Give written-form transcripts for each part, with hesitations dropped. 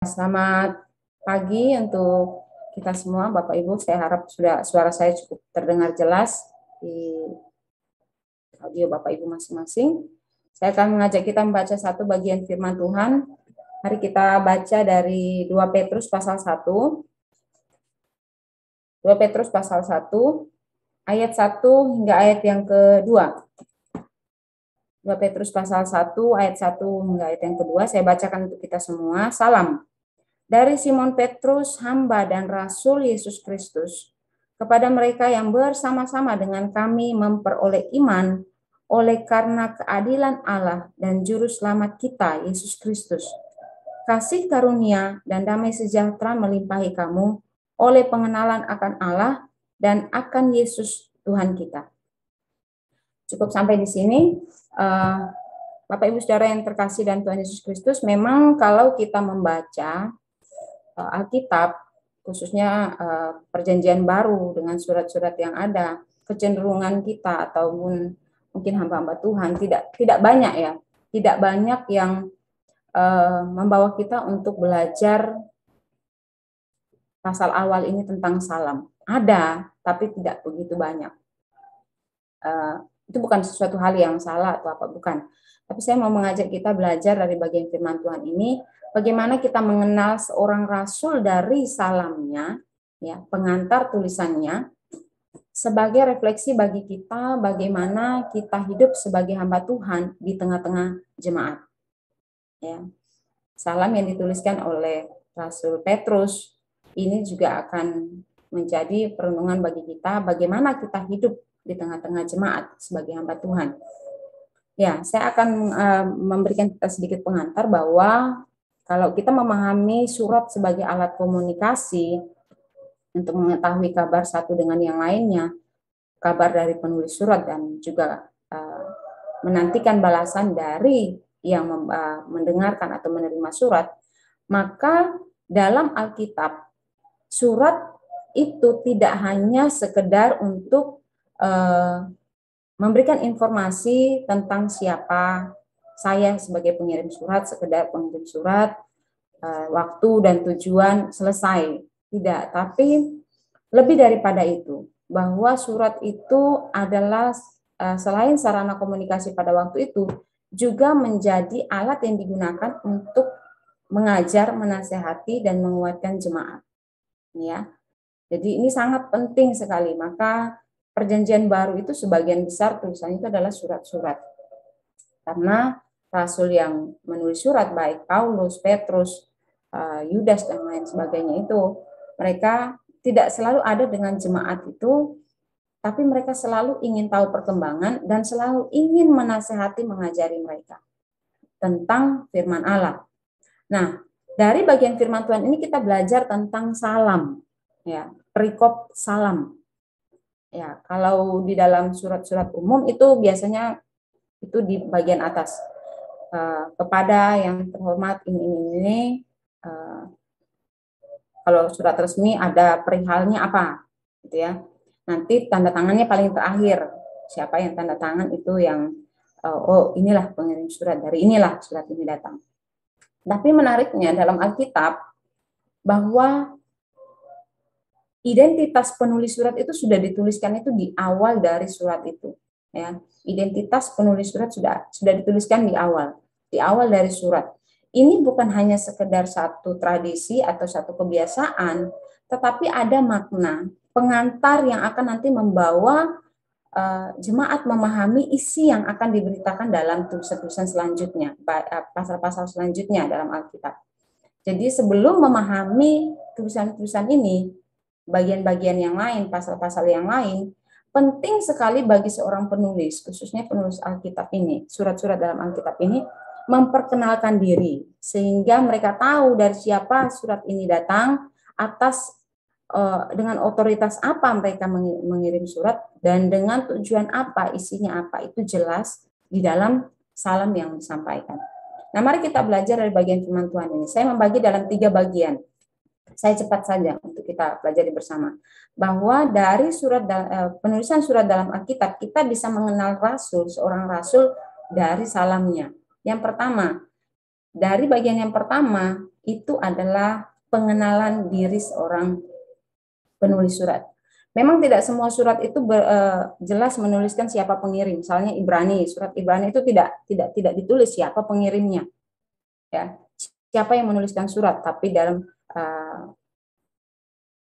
Selamat pagi untuk kita semua, Bapak Ibu. Saya harap suara saya cukup terdengar jelas di audio Bapak Ibu masing-masing. Saya akan mengajak kita membaca satu bagian firman Tuhan. Mari kita baca dari 2 Petrus pasal 1. 2 Petrus pasal 1, ayat 1 hingga ayat yang kedua. 2 Petrus pasal 1, ayat 1 hingga ayat yang kedua. Saya bacakan untuk kita semua. Salam. Dari Simon Petrus, hamba dan rasul Yesus Kristus, kepada mereka yang bersama-sama dengan kami memperoleh iman oleh karena keadilan Allah dan Juru Selamat kita, Yesus Kristus. Kasih karunia dan damai sejahtera melimpahi kamu oleh pengenalan akan Allah dan akan Yesus Tuhan kita. Cukup sampai di sini. Bapak Ibu Saudara yang terkasih dan Tuhan Yesus Kristus, memang kalau kita membaca Alkitab, khususnya Perjanjian Baru dengan surat-surat yang ada, kecenderungan kita ataupun mungkin hamba-hamba Tuhan tidak banyak ya, tidak banyak yang membawa kita untuk belajar pasal awal ini tentang salam. Ada, tapi tidak begitu banyak. Itu bukan sesuatu hal yang salah atau apa, bukan. Tapi saya mau mengajak kita belajar dari bagian firman Tuhan ini, bagaimana kita mengenal seorang rasul dari salamnya, ya, pengantar tulisannya, sebagai refleksi bagi kita bagaimana kita hidup sebagai hamba Tuhan di tengah-tengah jemaat. Ya. Salam yang dituliskan oleh Rasul Petrus ini juga akan menjadi perenungan bagi kita bagaimana kita hidup di tengah-tengah jemaat sebagai hamba Tuhan. Ya, saya akan memberikan kita sedikit pengantar bahwa kalau kita memahami surat sebagai alat komunikasi untuk mengetahui kabar satu dengan yang lainnya, kabar dari penulis surat dan juga menantikan balasan dari yang mendengarkan atau menerima surat, maka dalam Alkitab surat itu tidak hanya sekedar untuk memberikan informasi tentang siapa saya sebagai pengirim surat, sekedar pengirim surat, waktu dan tujuan selesai. Tidak, tapi lebih daripada itu, bahwa surat itu adalah selain sarana komunikasi pada waktu itu, juga menjadi alat yang digunakan untuk mengajar, menasehati, dan menguatkan jemaat. Ya, jadi ini sangat penting sekali. Maka Perjanjian Baru itu sebagian besar tulisannya itu adalah surat-surat. Karena rasul yang menulis surat, baik Paulus, Petrus, Yudas, dan lain sebagainya itu, mereka tidak selalu ada dengan jemaat itu, tapi mereka selalu ingin tahu perkembangan dan selalu ingin menasehati, mengajari mereka tentang firman Allah. Nah, dari bagian firman Tuhan ini kita belajar tentang salam, ya, perikop salam. Ya, kalau di dalam surat-surat umum itu biasanya itu di bagian atas, kepada yang terhormat ini. Kalau surat resmi ada perihalnya apa, gitu ya. Nanti tanda tangannya paling terakhir. Siapa yang tanda tangan itu yang oh inilah pengirim surat, dari inilah surat ini datang. Tapi menariknya dalam Alkitab bahwa identitas penulis surat itu sudah dituliskan itu di awal dari surat itu, ya. Identitas penulis surat sudah dituliskan di awal dari surat. Ini bukan hanya sekedar satu tradisi atau satu kebiasaan, tetapi ada makna pengantar yang akan nanti membawa jemaat memahami isi yang akan diberitakan dalam tulisan-tulisan selanjutnya, pasal-pasal selanjutnya dalam Alkitab. Jadi sebelum memahami tulisan-tulisan ini, bagian-bagian yang lain, pasal-pasal yang lain, penting sekali bagi seorang penulis, khususnya penulis Alkitab ini, surat-surat dalam Alkitab ini, memperkenalkan diri, sehingga mereka tahu dari siapa surat ini datang, atas dengan otoritas apa mereka mengirim surat, dan dengan tujuan apa, isinya apa, itu jelas di dalam salam yang disampaikan. Nah, mari kita belajar dari bagian firman Tuhan ini. Saya membagi dalam 3 bagian. Saya cepat saja untuk kita pelajari bersama. Bahwa dari penulisan surat dalam Alkitab, kita bisa mengenal rasul, seorang rasul dari salamnya. Yang pertama, dari bagian yang pertama, itu adalah pengenalan diri seorang penulis surat. Memang tidak semua surat itu jelas menuliskan siapa pengirim. Misalnya Ibrani, surat Ibrani itu tidak ditulis siapa pengirimnya, ya, siapa yang menuliskan surat. Tapi dalam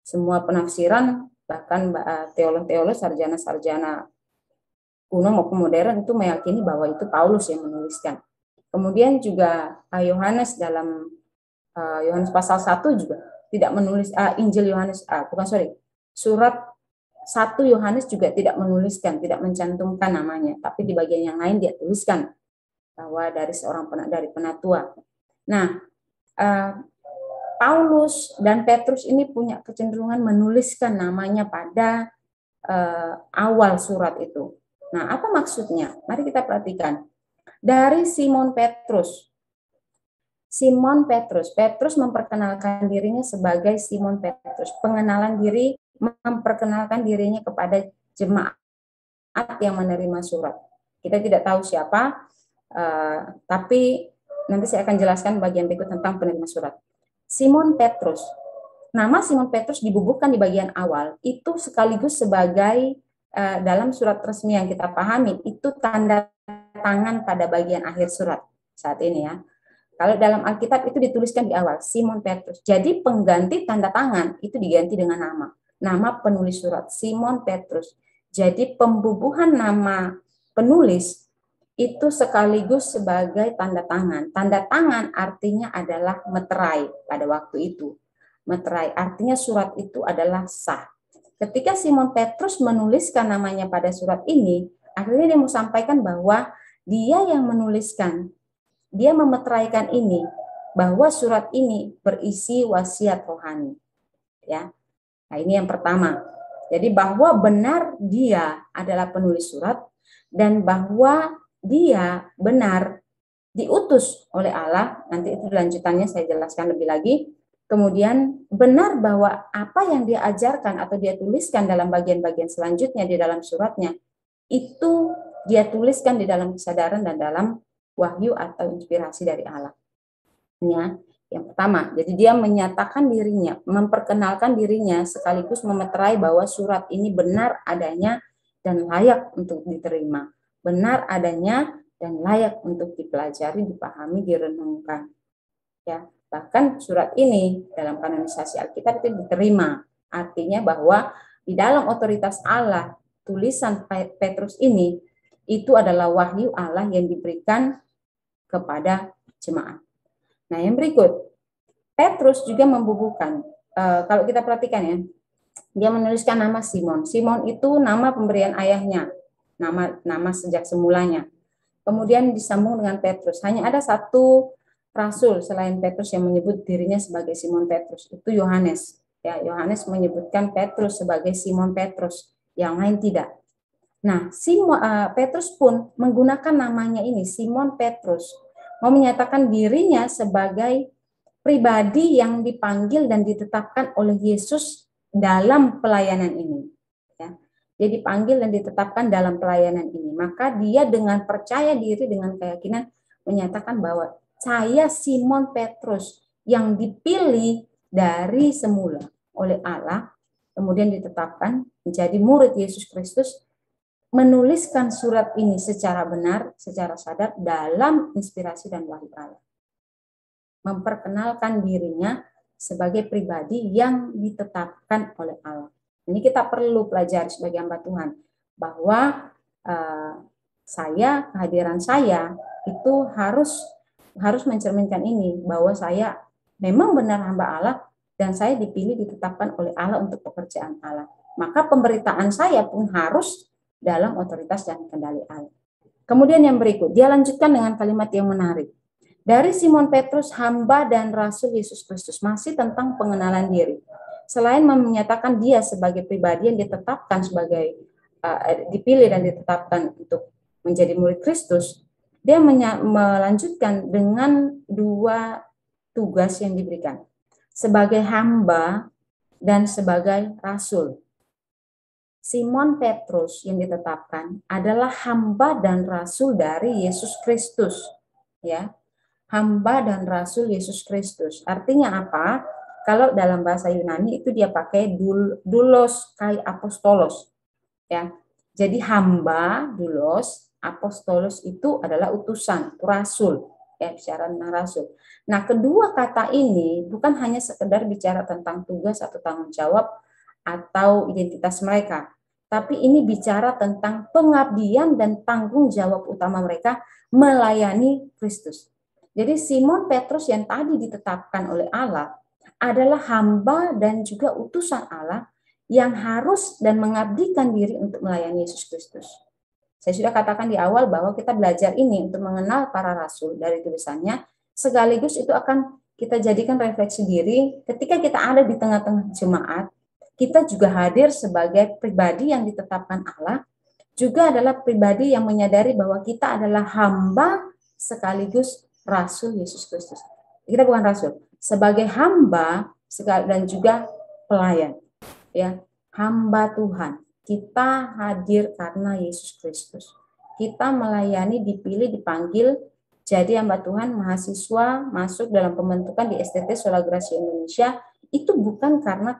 semua penafsiran, bahkan teolog-teolog, sarjana-sarjana kuno maupun modern itu meyakini bahwa itu Paulus yang menuliskan. Kemudian juga Yohanes dalam Yohanes pasal 1 juga tidak menulis Injil Yohanes, surat 1 Yohanes juga tidak menuliskan, tidak mencantumkan namanya, tapi di bagian yang lain dia tuliskan bahwa dari dari penatua. Nah, Paulus dan Petrus ini punya kecenderungan menuliskan namanya pada awal surat itu. Nah, apa maksudnya? Mari kita perhatikan. Dari Simon Petrus. Petrus memperkenalkan dirinya sebagai Simon Petrus. Pengenalan diri, memperkenalkan dirinya kepada jemaat yang menerima surat. Kita tidak tahu siapa, tapi nanti saya akan jelaskan bagian berikut tentang penerima surat. Simon Petrus. Nama Simon Petrus dibubuhkan di bagian awal, itu sekaligus sebagai dalam surat resmi yang kita pahami, itu tanda tangan pada bagian akhir surat saat ini, ya. Kalau dalam Alkitab itu dituliskan di awal, Simon Petrus. Jadi pengganti tanda tangan itu diganti dengan nama. Nama penulis surat, Simon Petrus. Jadi pembubuhan nama penulis itu sekaligus sebagai tanda tangan. Tanda tangan artinya adalah meterai pada waktu itu. Meterai artinya surat itu adalah sah. Ketika Simon Petrus menuliskan namanya pada surat ini, akhirnya dia mau sampaikan bahwa dia yang menuliskan, dia memeteraikan ini, bahwa surat ini berisi wasiat rohani. Ya, nah ini yang pertama. Jadi bahwa benar dia adalah penulis surat dan bahwa dia benar diutus oleh Allah. Nanti itu lanjutannya saya jelaskan lebih lagi. Kemudian benar bahwa apa yang dia ajarkan atau dia tuliskan dalam bagian-bagian selanjutnya di dalam suratnya, itu dia tuliskan di dalam kesadaran dan dalam wahyu atau inspirasi dari Allah. Ya, yang pertama, jadi dia menyatakan dirinya, memperkenalkan dirinya sekaligus memeterai bahwa surat ini benar adanya dan layak untuk diterima. Benar adanya dan layak untuk dipelajari, dipahami, direnungkan. Ya, bahkan surat ini dalam kanonisasi Alkitab itu diterima. Artinya bahwa di dalam otoritas Allah, tulisan Petrus ini itu adalah wahyu Allah yang diberikan kepada jemaat. Nah, yang berikut, Petrus juga membubuhkan. Kalau kita perhatikan ya, dia menuliskan nama Simon. Simon itu nama pemberian ayahnya, nama sejak semulanya. Kemudian disambung dengan Petrus. Hanya ada satu rasul selain Petrus yang menyebut dirinya sebagai Simon Petrus, itu Yohanes. Ya, Yohanes menyebutkan Petrus sebagai Simon Petrus, yang lain tidak. Nah, Petrus pun menggunakan namanya ini, Simon Petrus, mau menyatakan dirinya sebagai pribadi yang dipanggil dan ditetapkan oleh Yesus dalam pelayanan ini. Ya. Dia dipanggil dan ditetapkan dalam pelayanan ini. Maka dia dengan percaya diri, dengan keyakinan menyatakan bahwa saya Simon Petrus yang dipilih dari semula oleh Allah, kemudian ditetapkan menjadi murid Yesus Kristus, menuliskan surat ini secara benar, secara sadar dalam inspirasi dan wahyu Allah. Memperkenalkan dirinya sebagai pribadi yang ditetapkan oleh Allah. Ini kita perlu pelajari sebagai hamba Tuhan, bahwa kehadiran saya itu harus mencerminkan ini, bahwa saya memang benar hamba Allah dan saya dipilih, ditetapkan oleh Allah untuk pekerjaan Allah. Maka pemberitaan saya pun harus dalam otoritas dan kendali Allah. Kemudian yang berikut, dia lanjutkan dengan kalimat yang menarik. Dari Simon Petrus, hamba dan rasul Yesus Kristus, masih tentang pengenalan diri. Selain menyatakan dia sebagai pribadi yang ditetapkan sebagai dipilih dan ditetapkan untuk menjadi murid Kristus, dia melanjutkan dengan dua tugas yang diberikan, sebagai hamba dan sebagai rasul. Simon Petrus yang ditetapkan adalah hamba dan rasul dari Yesus Kristus, ya. hamba dan rasul Yesus Kristus. Artinya apa? Kalau dalam bahasa Yunani itu dia pakai doulos kai apostolos, ya. Jadi hamba, doulos, apostolos itu adalah utusan, rasul, ya, bicara tentang rasul. Nah, kedua kata ini bukan hanya sekedar bicara tentang tugas atau tanggung jawab atau identitas mereka, tapi ini bicara tentang pengabdian dan tanggung jawab utama mereka melayani Kristus. Jadi Simon Petrus yang tadi ditetapkan oleh Allah adalah hamba dan juga utusan Allah yang harus dan mengabdikan diri untuk melayani Yesus Kristus. Saya sudah katakan di awal bahwa kita belajar ini untuk mengenal para rasul dari tulisannya, sekaligus itu akan kita jadikan refleksi diri ketika kita ada di tengah-tengah jemaat, kita juga hadir sebagai pribadi yang ditetapkan Allah, juga adalah pribadi yang menyadari bahwa kita adalah hamba sekaligus rasul Yesus Kristus. Kita bukan rasul, sebagai hamba dan juga pelayan, ya, hamba Tuhan. Kita hadir karena Yesus Kristus. Kita melayani, dipilih, dipanggil jadi hamba Tuhan, mahasiswa masuk dalam pembentukan di STT Sola Gracia Indonesia itu bukan karena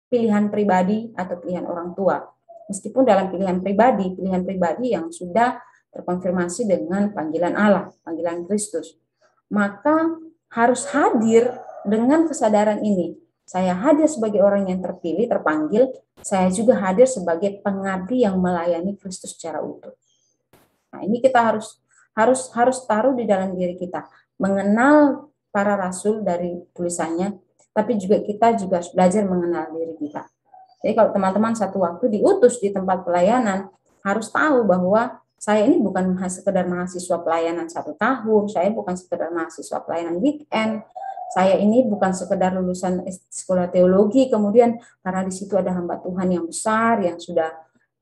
pilihan pribadi atau pilihan orang tua. Meskipun dalam pilihan pribadi yang sudah terkonfirmasi dengan panggilan Allah, panggilan Kristus, maka harus hadir dengan kesadaran ini. Saya hadir sebagai orang yang terpilih, terpanggil, saya juga hadir sebagai pengabdi yang melayani Kristus secara utuh. Nah, ini kita harus taruh di dalam diri kita, mengenal para rasul dari tulisannya, tapi juga kita juga belajar mengenal diri kita. Jadi kalau teman-teman satu waktu diutus di tempat pelayanan, harus tahu bahwa saya ini bukan sekedar mahasiswa pelayanan 1 tahun, saya bukan sekedar mahasiswa pelayanan weekend, saya ini bukan sekedar lulusan sekolah teologi, kemudian karena di situ ada hamba Tuhan yang besar, yang sudah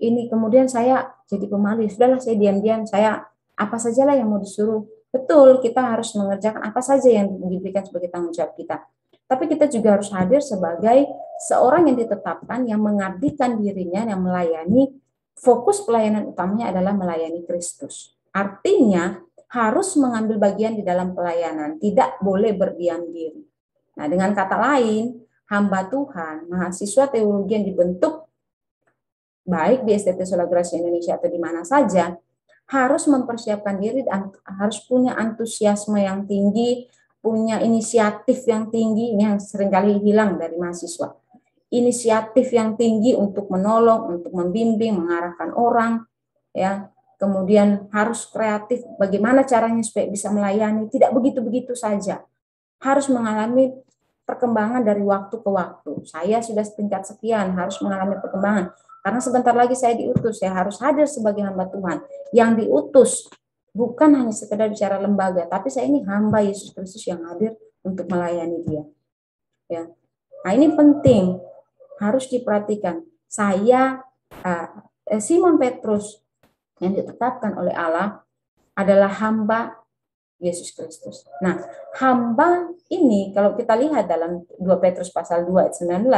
ini, kemudian saya jadi pemalu, sudahlah saya diam-diam, saya apa sajalah yang mau disuruh. Betul, kita harus mengerjakan apa saja yang diberikan sebagai tanggung jawab kita. Tapi kita juga harus hadir sebagai seorang yang ditetapkan, yang mengabdikan dirinya, yang melayani. Fokus pelayanan utamanya adalah melayani Kristus. Artinya harus mengambil bagian di dalam pelayanan, tidak boleh berdiam diri. Nah, dengan kata lain, hamba Tuhan, mahasiswa teologi yang dibentuk baik di STT Sola Gracia Indonesia atau di mana saja, harus mempersiapkan diri dan harus punya antusiasme yang tinggi, punya inisiatif yang tinggi. Ini yang seringkali hilang dari mahasiswa. Inisiatif yang tinggi untuk menolong, untuk membimbing, mengarahkan orang, ya. Kemudian harus kreatif, bagaimana caranya supaya bisa melayani, tidak begitu-begitu saja. Harus mengalami perkembangan dari waktu ke waktu. Saya sudah setingkat sekian, harus mengalami perkembangan. Karena sebentar lagi saya diutus, saya harus hadir sebagai hamba Tuhan. Yang diutus bukan hanya sekedar bicara lembaga, tapi saya ini hamba Yesus Kristus yang hadir untuk melayani dia. Ya. Nah, ini penting, harus diperhatikan. Saya, Simon Petrus, yang ditetapkan oleh Allah adalah hamba Yesus Kristus. Nah, hamba ini kalau kita lihat dalam 2 Petrus pasal 2 ayat 19,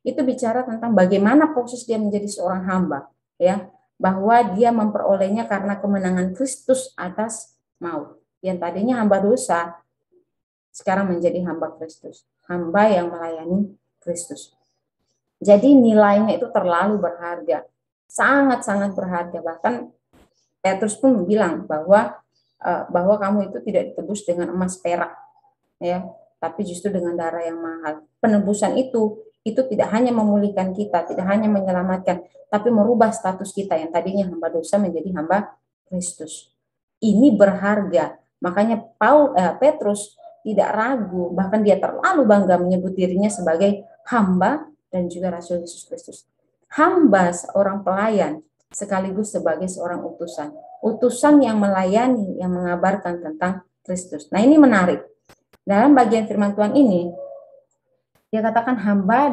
itu bicara tentang bagaimana proses dia menjadi seorang hamba, ya, bahwa dia memperolehnya karena kemenangan Kristus atas maut. Yang tadinya hamba dosa, sekarang menjadi hamba Kristus, hamba yang melayani Kristus. Jadi nilainya itu terlalu berharga, sangat-sangat berharga. Bahkan Petrus pun bilang bahwa kamu itu tidak ditebus dengan emas perak, ya, tapi justru dengan darah yang mahal. Penebusan itu tidak hanya memulihkan kita, tidak hanya menyelamatkan, tapi merubah status kita yang tadinya hamba dosa menjadi hamba Kristus. Ini berharga. Makanya Petrus tidak ragu, bahkan dia terlalu bangga menyebut dirinya sebagai hamba dan juga rasul Yesus Kristus. Hamba, seorang pelayan, sekaligus sebagai seorang utusan. Utusan yang melayani, yang mengabarkan tentang Kristus. Nah, ini menarik. Dalam bagian firman Tuhan ini, dia katakan hamba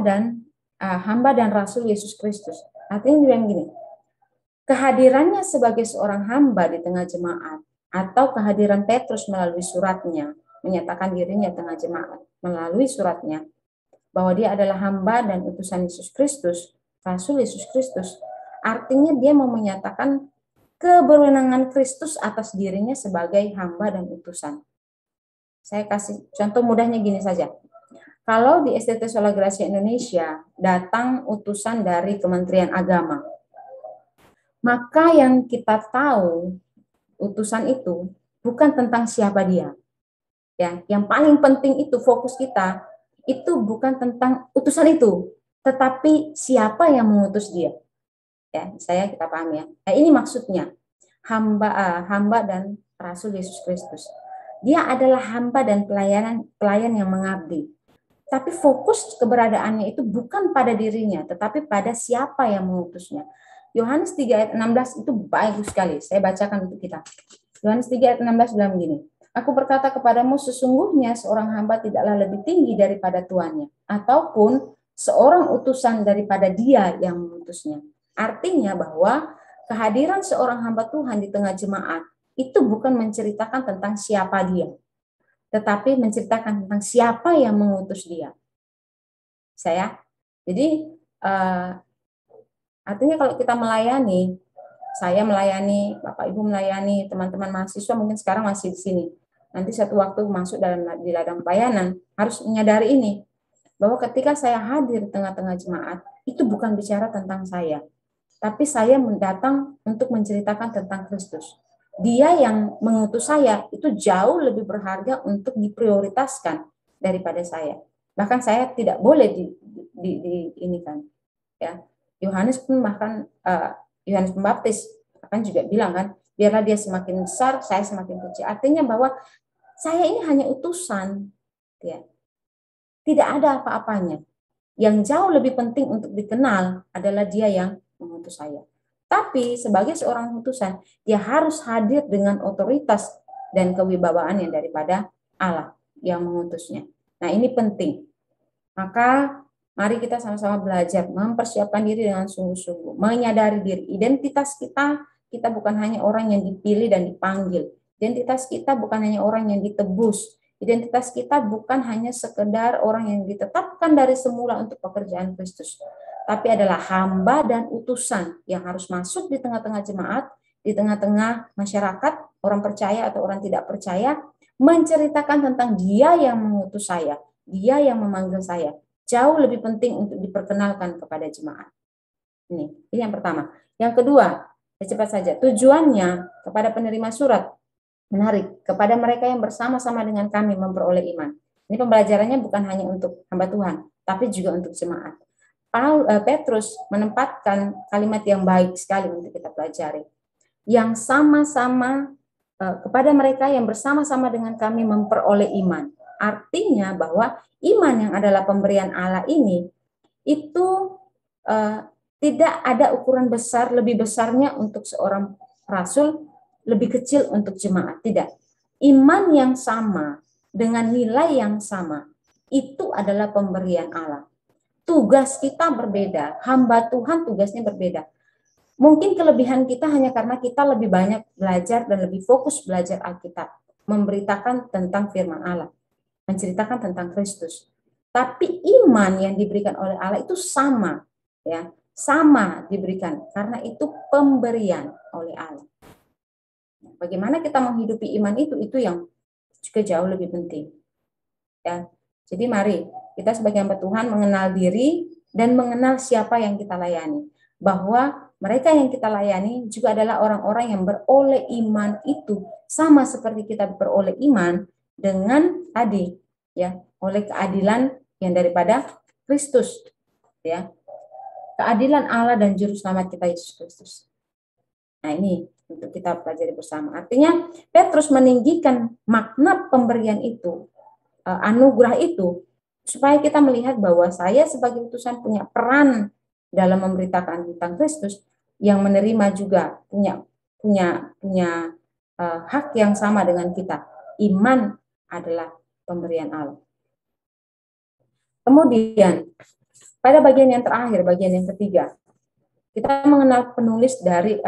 dan rasul Yesus Kristus. Artinya dia bilang gini, kehadirannya sebagai seorang hamba di tengah jemaat, atau kehadiran Petrus melalui suratnya, menyatakan dirinya di tengah jemaat, melalui suratnya, bahwa dia adalah hamba dan utusan Yesus Kristus, rasul Yesus Kristus, artinya dia mau menyatakan keberwenangan Kristus atas dirinya sebagai hamba dan utusan. Saya kasih contoh mudahnya gini saja. Kalau di STT Sola Gracia Indonesia datang utusan dari Kementerian Agama, maka yang kita tahu utusan itu bukan tentang siapa dia. Ya, yang paling penting itu fokus kita itu bukan tentang utusan itu, tetapi siapa yang mengutus dia. Ya, kita pahami ya. Nah, ini maksudnya hamba dan Rasul Yesus Kristus. Dia adalah hamba dan pelayan yang mengabdi. Tapi fokus keberadaannya itu bukan pada dirinya, tetapi pada siapa yang mengutusnya. Yohanes 3 ayat 16 itu bagus sekali. Saya bacakan untuk kita. Yohanes 3 ayat 16 bilang begini. Aku berkata kepadamu, sesungguhnya seorang hamba tidaklah lebih tinggi daripada tuannya, ataupun seorang utusan daripada dia yang mengutusnya. Artinya bahwa kehadiran seorang hamba Tuhan di tengah jemaat itu bukan menceritakan tentang siapa dia, tetapi menceritakan tentang siapa yang mengutus dia. Jadi artinya kalau kita melayani, saya melayani, Bapak Ibu melayani, teman-teman mahasiswa mungkin sekarang masih di sini. Nanti satu waktu masuk di ladang pelayanan, harus menyadari ini, bahwa ketika saya hadir di tengah-tengah jemaat, itu bukan bicara tentang saya, tapi saya datang untuk menceritakan tentang Kristus. Dia yang mengutus saya itu jauh lebih berharga untuk diprioritaskan daripada saya. Bahkan saya tidak boleh ini kan, ya. Yohanes pun bahkan Yohanes Pembaptis akan juga bilang kan, biarlah dia semakin besar, saya semakin kecil. Artinya bahwa saya ini hanya utusan, ya. Tidak ada apa-apanya. Yang jauh lebih penting untuk dikenal adalah dia yang mengutus saya. Tapi sebagai seorang utusan, dia harus hadir dengan otoritas dan kewibawaan yang daripada Allah yang mengutusnya. Nah, ini penting. Maka mari kita sama-sama belajar mempersiapkan diri dengan sungguh-sungguh, menyadari diri identitas kita bukan hanya orang yang dipilih dan dipanggil. Identitas kita bukan hanya orang yang ditebus. Identitas kita bukan hanya sekedar orang yang ditetapkan dari semula untuk pekerjaan Kristus, tapi adalah hamba dan utusan yang harus masuk di tengah-tengah jemaat, di tengah-tengah masyarakat, orang percaya atau orang tidak percaya, menceritakan tentang dia yang mengutus saya, dia yang memanggil saya. Jauh lebih penting untuk diperkenalkan kepada jemaat. Ini yang pertama. Yang kedua, cepat saja, tujuannya kepada penerima surat. Menarik, kepada mereka yang bersama-sama dengan kami memperoleh iman. Ini pembelajarannya bukan hanya untuk hamba Tuhan, tapi juga untuk jemaat. Petrus menempatkan kalimat yang baik sekali untuk kita pelajari. Yang sama-sama kepada mereka yang bersama-sama dengan kami memperoleh iman. Artinya bahwa iman yang adalah pemberian Allah ini, itu tidak ada ukuran besar, lebih besarnya untuk seorang rasul, lebih kecil untuk jemaat. Tidak. Iman yang sama, dengan nilai yang sama, itu adalah pemberian Allah. Tugas kita berbeda, hamba Tuhan tugasnya berbeda. Mungkin kelebihan kita hanya karena kita lebih banyak belajar dan lebih fokus belajar Alkitab, memberitakan tentang firman Allah, menceritakan tentang Kristus. Tapi iman yang diberikan oleh Allah itu sama, ya, sama diberikan karena itu pemberian oleh Allah. Bagaimana kita menghidupi iman itu yang juga jauh lebih penting. Ya, jadi mari kita sebagai hamba Tuhan mengenal diri dan mengenal siapa yang kita layani. Bahwa mereka yang kita layani juga adalah orang-orang yang beroleh iman itu sama seperti kita beroleh iman dengan tadi, ya, oleh keadilan yang daripada Kristus, ya, keadilan Allah dan Juru Selamat kita Yesus Kristus. Nah, ini untuk kita pelajari bersama. Artinya Petrus meninggikan makna pemberian itu, anugerah itu, supaya kita melihat bahwa saya sebagai utusan punya peran dalam memberitakan tentang Kristus, yang menerima juga punya hak yang sama dengan kita. Iman adalah pemberian Allah. Kemudian pada bagian yang terakhir, bagian yang ketiga, kita mengenal penulis dari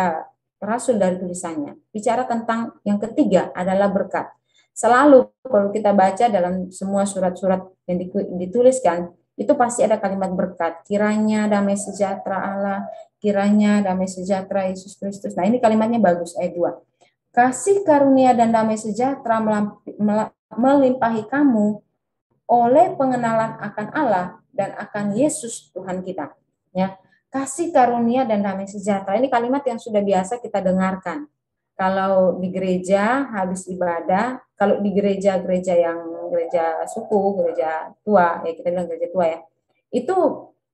rasul dari tulisannya. Bicara tentang yang ketiga adalah berkat. Selalu kalau kita baca dalam semua surat-surat yang dituliskan, itu pasti ada kalimat berkat. Kiranya damai sejahtera Allah, kiranya damai sejahtera Yesus Kristus. Nah, ini kalimatnya bagus, ayat 2. Kasih karunia dan damai sejahtera melimpahi kamu oleh pengenalan akan Allah dan akan Yesus Tuhan kita. Ya, kasih karunia dan damai sejahtera. Ini kalimat yang sudah biasa kita dengarkan. Kalau di gereja habis ibadah, kalau di gereja-gereja yang gereja suku, gereja tua, ya kita bilang gereja tua ya, itu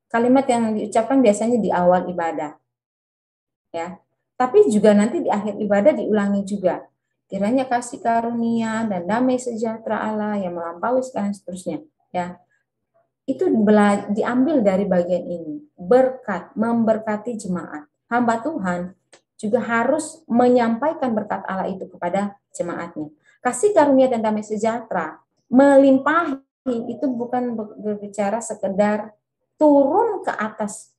kalimat yang diucapkan biasanya di awal ibadah. Ya, tapi juga nanti di akhir ibadah diulangi juga. Kiranya kasih karunia dan damai sejahtera Allah yang melampaui segala seterusnya. Ya, itu diambil dari bagian ini. Berkat, memberkati jemaat. Hamba Tuhan juga harus menyampaikan berkat Allah itu kepada jemaatnya. Kasih karunia dan damai sejahtera melimpahi itu bukan berbicara sekedar turun ke atas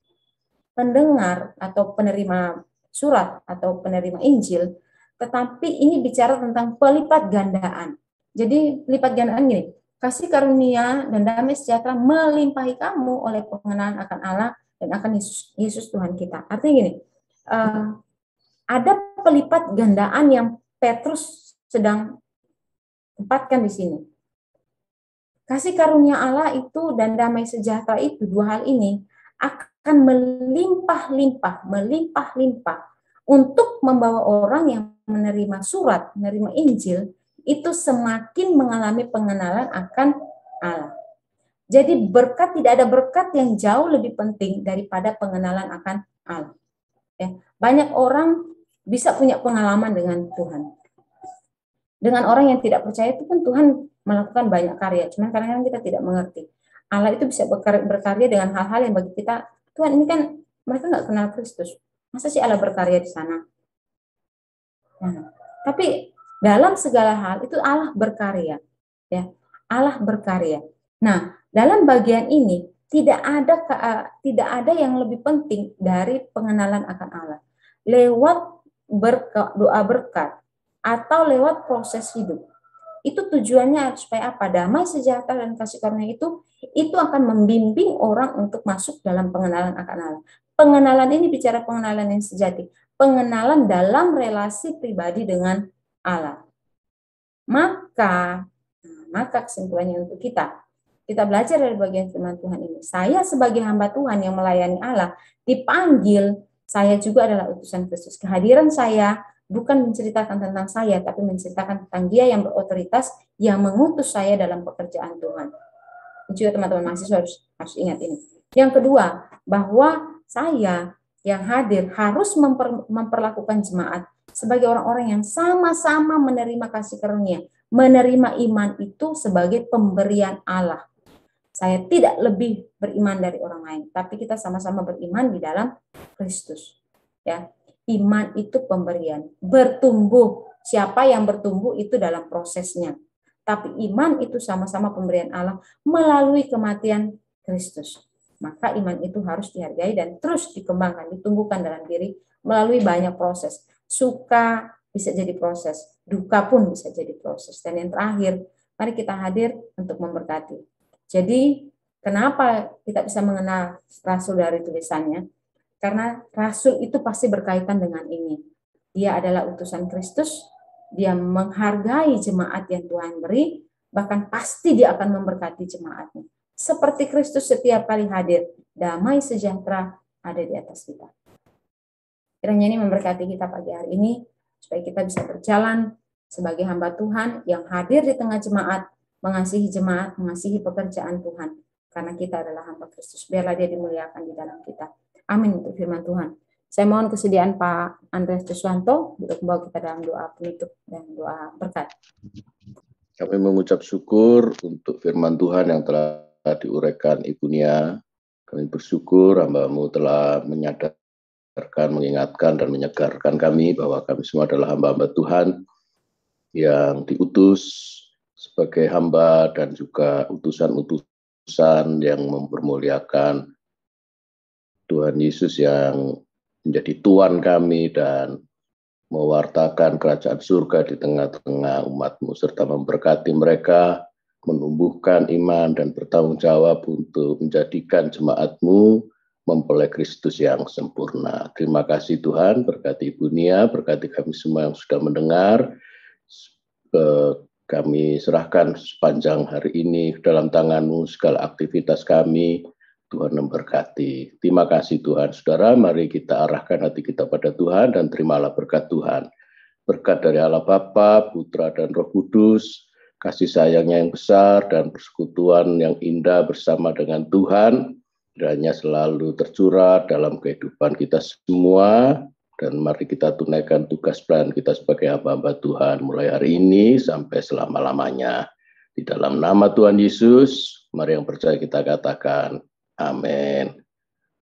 pendengar atau penerima surat atau penerima Injil, tetapi ini bicara tentang pelipat gandaan. Jadi pelipat gandaan gini, kasih karunia dan damai sejahtera melimpahi kamu oleh pengenalan akan Allah dan akan Yesus Tuhan kita. Artinya gini, ada pelipat gandaan yang Petrus sedang tempatkan di sini. Kasih karunia Allah itu dan damai sejahtera itu, dua hal ini akan melimpah-limpah untuk membawa orang yang menerima surat, menerima Injil, itu semakin mengalami pengenalan akan Allah. Jadi berkat, tidak ada berkat yang jauh lebih penting daripada pengenalan akan Allah. Ya, banyak orang bisa punya pengalaman dengan Tuhan. Dengan orang yang tidak percaya itu kan Tuhan melakukan banyak karya, cuman kadang-kadang kita tidak mengerti. Allah itu bisa berkarya dengan hal-hal yang bagi kita, Tuhan ini kan mereka nggak kenal Kristus, masa sih Allah berkarya di sana? Nah, tapi dalam segala hal itu Allah berkarya, ya Allah berkarya. Nah, dalam bagian ini tidak ada yang lebih penting dari pengenalan akan Allah lewat doa berkat atau lewat proses hidup. Itu tujuannya supaya apa? Damai sejahtera dan kasih karunia itu akan membimbing orang untuk masuk dalam pengenalan akan Allah. Pengenalan ini bicara pengenalan yang sejati, pengenalan dalam relasi pribadi dengan Allah. Maka kesimpulannya untuk kita belajar dari bagian firman Tuhan ini. Saya sebagai hamba Tuhan yang melayani Allah dipanggil, saya juga adalah utusan Kristus. Kehadiran saya bukan menceritakan tentang saya, tapi menceritakan tentang Dia yang berotoritas, yang mengutus saya dalam pekerjaan Tuhan. Juga teman-teman mahasiswa harus ingat ini. Yang kedua, bahwa saya yang hadir harus memperlakukan jemaat sebagai orang-orang yang sama-sama menerima kasih karunia, menerima iman itu sebagai pemberian Allah. Saya tidak lebih beriman dari orang lain, tapi kita sama-sama beriman di dalam Kristus. Ya, iman itu pemberian, bertumbuh. Siapa yang bertumbuh itu dalam prosesnya. Tapi iman itu sama-sama pemberian Allah melalui kematian Kristus. Maka iman itu harus dihargai dan terus dikembangkan, ditumbuhkan dalam diri melalui banyak proses. Suka bisa jadi proses, duka pun bisa jadi proses. Dan yang terakhir, mari kita hadir untuk memberkati. Jadi, kenapa kita bisa mengenal rasul dari tulisannya? Karena rasul itu pasti berkaitan dengan ini. Dia adalah utusan Kristus, dia menghargai jemaat yang Tuhan beri, bahkan pasti dia akan memberkati jemaatnya. Seperti Kristus setiap kali hadir, damai sejahtera ada di atas kita. Kiranya ini memberkati kita pagi hari ini, supaya kita bisa berjalan sebagai hamba Tuhan yang hadir di tengah jemaat, mengasihi jemaat, mengasihi pekerjaan Tuhan. Karena kita adalah hamba Kristus. Biarlah dia dimuliakan di dalam kita. Amin untuk firman Tuhan. Saya mohon kesediaan Pak Andreas Juswanto untuk membawa kita dalam doa penutup dan doa berkat. Kami mengucap syukur untuk firman Tuhan yang telah diuraikan Ibu Nia. Kami bersyukur hamba-Mu telah menyadarkan, mengingatkan, dan menyegarkan kami bahwa kami semua adalah hamba-hamba Tuhan yang diutus sebagai hamba dan juga utusan-utusan yang mempermuliakan Tuhan Yesus yang menjadi Tuhan kami dan mewartakan kerajaan surga di tengah-tengah umat-Mu serta memberkati mereka menumbuhkan iman dan bertanggung jawab untuk menjadikan jemaat-Mu mempelai Kristus yang sempurna. Terima kasih Tuhan, berkati Ibu Nia, berkati kami semua yang sudah mendengar. Kami serahkan sepanjang hari ini dalam tangan-Mu segala aktivitas kami. Tuhan memberkati. Terima kasih Tuhan. Saudara, mari kita arahkan hati kita pada Tuhan dan terimalah berkat Tuhan. Berkat dari Allah Bapa, Putra, dan Roh Kudus, kasih sayangnya yang besar dan persekutuan yang indah bersama dengan Tuhan, kiranya selalu tercurah dalam kehidupan kita semua, dan mari kita tunaikan tugas pelayanan kita sebagai hamba-hamba Tuhan mulai hari ini sampai selama-lamanya. Di dalam nama Tuhan Yesus, mari yang percaya kita katakan, amin.